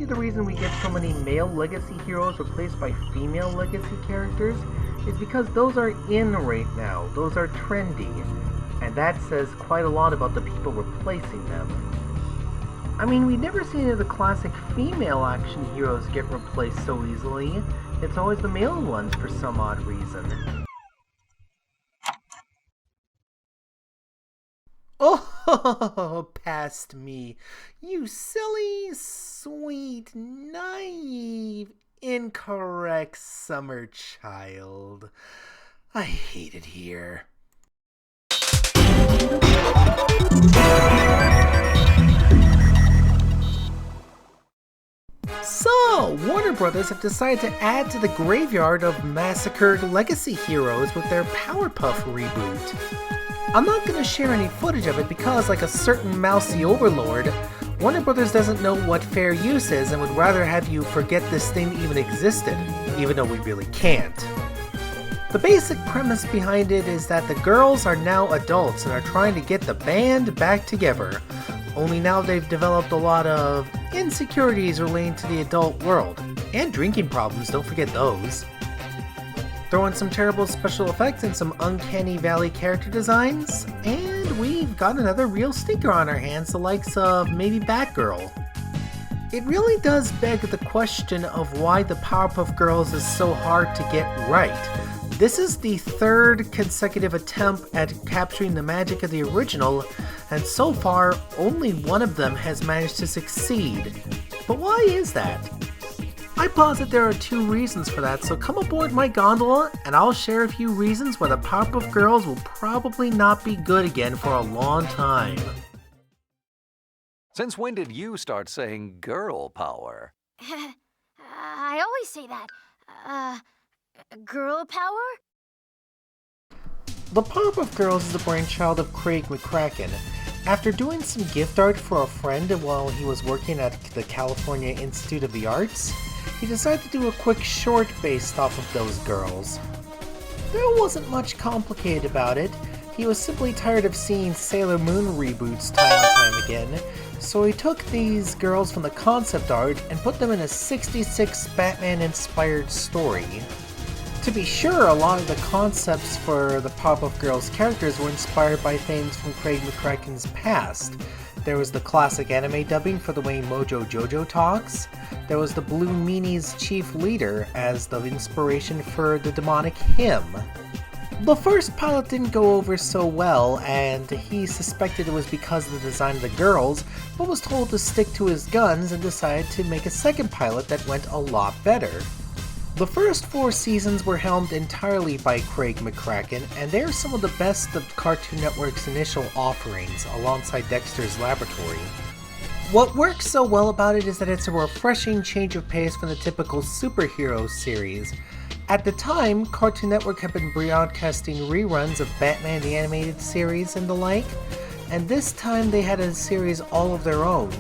be the reason we get so many male legacy heroes replaced by female legacy characters is because those are in right now. Those are trendy. And that says quite a lot about the people replacing them. I mean, we've never seen any of the classic female action heroes get replaced so easily. It's always the male ones for some odd reason. Oh, past me, you silly, sweet, naive, incorrect summer child. I hate it here. So, Warner Brothers have decided to add to the graveyard of massacred legacy heroes with their Powerpuff reboot. I'm not going to share any footage of it because, like a certain mousy overlord, Warner Brothers doesn't know what fair use is and would rather have you forget this thing even existed, even though we really can't. The basic premise behind it is that the girls are now adults and are trying to get the band back together, only now they've developed a lot of insecurities relating to the adult world, and drinking problems, don't forget those. Throw in some terrible special effects and some uncanny valley character designs, and we've got another real stinker on our hands, the likes of maybe Batgirl. It really does beg the question of why the Powerpuff Girls is so hard to get right. This is the third consecutive attempt at capturing the magic of the original, and so far, only one of them has managed to succeed. But why is that? I posit there are two reasons for that, so come aboard my gondola and I'll share a few reasons why the Powerpuff Girls will probably not be good again for a long time. Since when did you start saying girl power? I always say that. Girl power? The Powerpuff Girls is the brainchild of Craig McCracken. After doing some gift art for a friend while he was working at the California Institute of the Arts, he decided to do a quick short based off of those girls. There wasn't much complicated about it. He was simply tired of seeing Sailor Moon reboots time and time again, so he took these girls from the concept art and put them in a 66 Batman-inspired story. To be sure, a lot of the concepts for the Powerpuff Girls characters were inspired by things from Craig McCracken's past. There was the classic anime dubbing for the way Mojo Jojo talks. There was the Blue Meanie's chief leader as the inspiration for the demonic hymn. The first pilot didn't go over so well, and he suspected it was because of the design of the girls, but was told to stick to his guns and decided to make a second pilot that went a lot better. The first 4 seasons were helmed entirely by Craig McCracken, and they're some of the best of Cartoon Network's initial offerings, alongside Dexter's Laboratory. What works so well about it is that it's a refreshing change of pace from the typical superhero series. At the time, Cartoon Network had been broadcasting reruns of Batman the Animated Series and the like, and this time they had a series all of their own.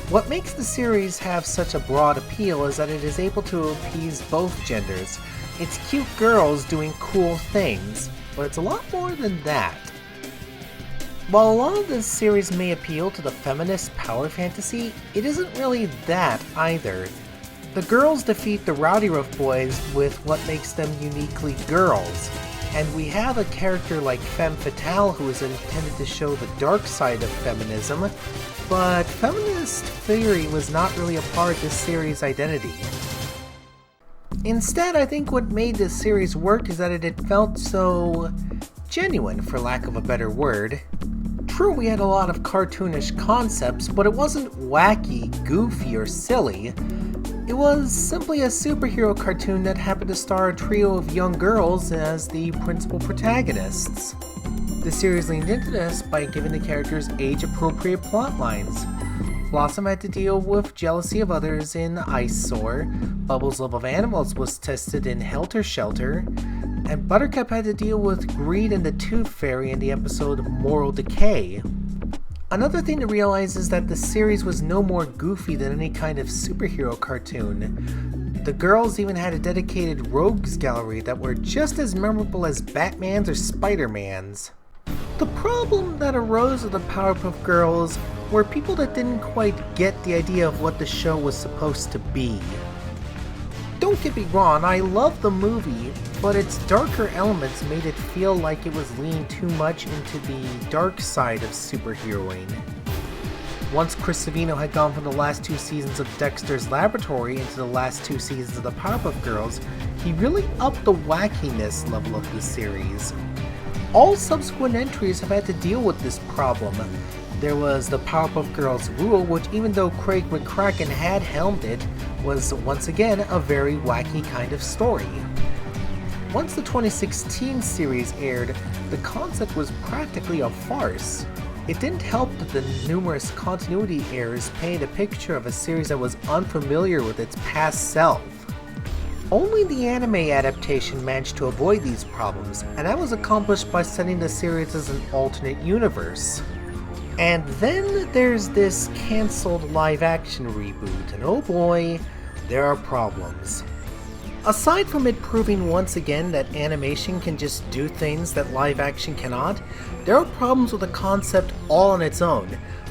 What makes the series have such a broad appeal is that it is able to appease both genders. It's cute girls doing cool things, but it's a lot more than that. While a lot of this series may appeal to the feminist power fantasy, it isn't really that either. The girls defeat the Rowdy Rough Boys with what makes them uniquely girls, and we have a character like Femme Fatale who is intended to show the dark side of feminism, but feminist theory was not really a part of this series' identity. Instead, I think what made this series work is that it felt so genuine, for lack of a better word. True, we had a lot of cartoonish concepts, but it wasn't wacky, goofy, or silly. It was simply a superhero cartoon that happened to star a trio of young girls as the principal protagonists. The series leaned into this by giving the characters age-appropriate plot lines. Blossom had to deal with jealousy of others in Eyesore, Bubbles' love of animals was tested in Helter Skelter, and Buttercup had to deal with greed and the Tooth Fairy in the episode Moral Decay. Another thing to realize is that the series was no more goofy than any kind of superhero cartoon. The girls even had a dedicated rogues gallery that were just as memorable as Batman's or Spider-Man's. The problem that arose with the Powerpuff Girls were people that didn't quite get the idea of what the show was supposed to be. Don't get me wrong, I love the movie, but its darker elements made it feel like it was leaning too much into the dark side of superheroing. Once Chris Savino had gone from the last 2 seasons of Dexter's Laboratory into the last 2 seasons of the Powerpuff Girls, he really upped the wackiness level of the series. All subsequent entries have had to deal with this problem. There was the Powerpuff Girls Rule, which even though Craig McCracken had helmed it, was once again a very wacky kind of story. Once the 2016 series aired, the concept was practically a farce. It didn't help that the numerous continuity errors painted a picture of a series that was unfamiliar with its past self. Only the anime adaptation managed to avoid these problems, and that was accomplished by setting the series as an alternate universe. And then there's this cancelled live-action reboot, and oh boy, there are problems. Aside from it proving once again that animation can just do things that live-action cannot, there are problems with the concept all on its own,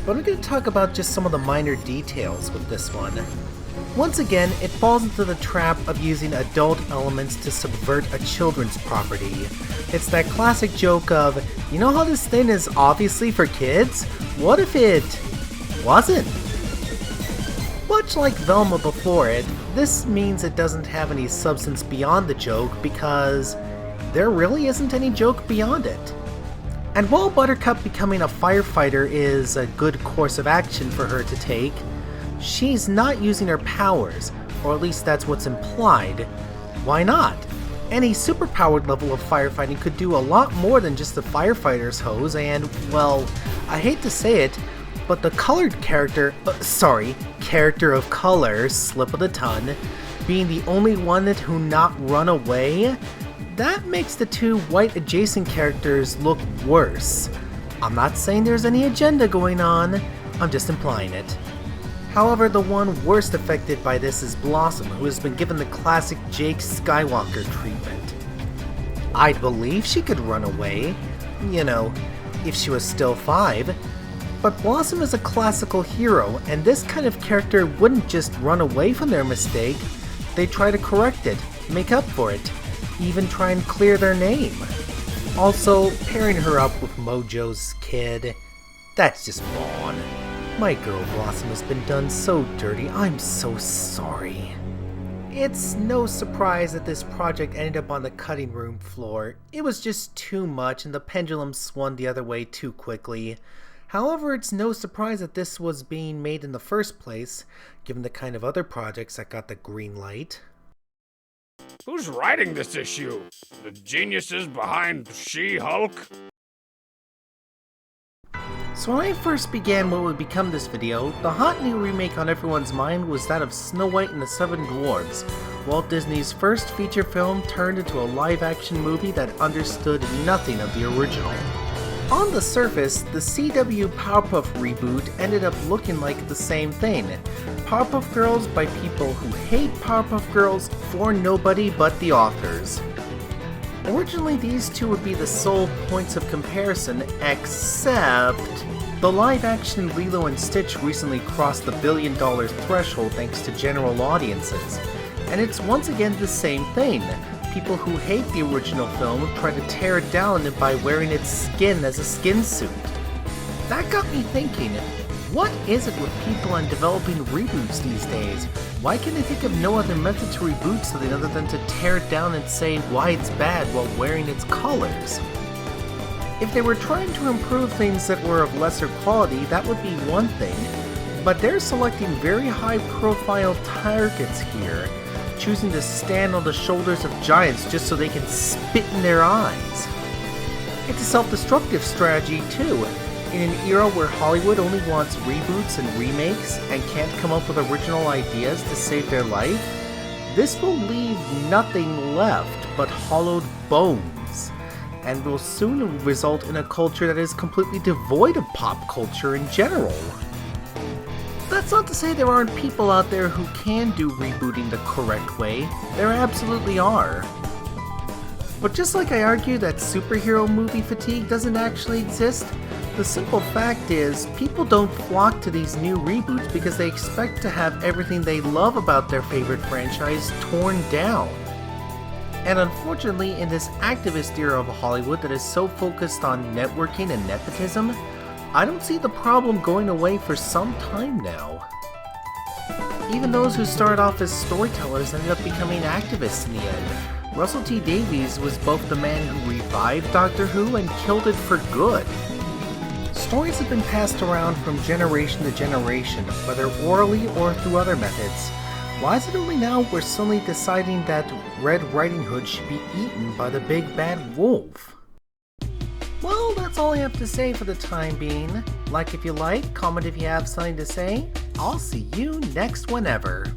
but I'm going to talk about just some of the minor details with this one. Once again, it falls into the trap of using adult elements to subvert a children's property. It's that classic joke of, you know how this thing is obviously for kids? What if it wasn't? Much like Velma before it, this means it doesn't have any substance beyond the joke because there really isn't any joke beyond it. And while Buttercup becoming a firefighter is a good course of action for her to take, she's not using her powers, or at least that's what's implied. Why not? Any superpowered level of firefighting could do a lot more than just the firefighter's hose, and, well, I hate to say it, but the colored character of color, slip of the tongue, being the only one who not run away, that makes the 2 white adjacent characters look worse. I'm not saying there's any agenda going on, I'm just implying it. However, the one worst affected by this is Blossom, who has been given the classic Jake Skywalker treatment. I'd believe she could run away, you know, if she was still 5, but Blossom is a classical hero, and this kind of character wouldn't just run away from their mistake, they'd try to correct it, make up for it, even try and clear their name. Also, pairing her up with Mojo's kid, that's just wrong. My girl Blossom has been done so dirty, I'm so sorry. It's no surprise that this project ended up on the cutting room floor. It was just too much and the pendulum swung the other way too quickly. However, it's no surprise that this was being made in the first place, given the kind of other projects that got the green light. Who's writing this issue? The geniuses behind She-Hulk? So when I first began what would become this video, the hot new remake on everyone's mind was that of Snow White and the Seven Dwarfs, Walt Disney's first feature film turned into a live-action movie that understood nothing of the original. On the surface, the CW Powerpuff reboot ended up looking like the same thing. Powerpuff Girls by people who hate Powerpuff Girls for nobody but the authors. Originally, these two would be the sole points of comparison, except the live-action Lilo and Stitch recently crossed the $1 billion threshold thanks to general audiences. And it's once again the same thing. People who hate the original film try to tear it down by wearing its skin as a skin suit. That got me thinking, what is it with people on developing reboots these days? Why can they think of no other method to reboot something other than to tear it down and say why it's bad while wearing its colors? If they were trying to improve things that were of lesser quality, that would be one thing, but they're selecting very high-profile targets here, choosing to stand on the shoulders of giants just so they can spit in their eyes. It's a self-destructive strategy too. In an era where Hollywood only wants reboots and remakes and can't come up with original ideas to save their life, this will leave nothing left but hollowed bones, and will soon result in a culture that is completely devoid of pop culture in general. That's not to say there aren't people out there who can do rebooting the correct way. There absolutely are. But just like I argue that superhero movie fatigue doesn't actually exist, The simple fact is, people don't flock to these new reboots because they expect to have everything they love about their favorite franchise torn down. And unfortunately, in this activist era of Hollywood that is so focused on networking and nepotism, I don't see the problem going away for some time now. Even those who started off as storytellers ended up becoming activists in the end. Russell T Davies was both the man who revived Doctor Who and killed it for good. Stories have been passed around from generation to generation, whether orally or through other methods. Why is it only now we're suddenly deciding that Red Riding Hood should be eaten by the big bad wolf? Well, that's all I have to say for the time being. Like if you like, comment if you have something to say. I'll see you next whenever.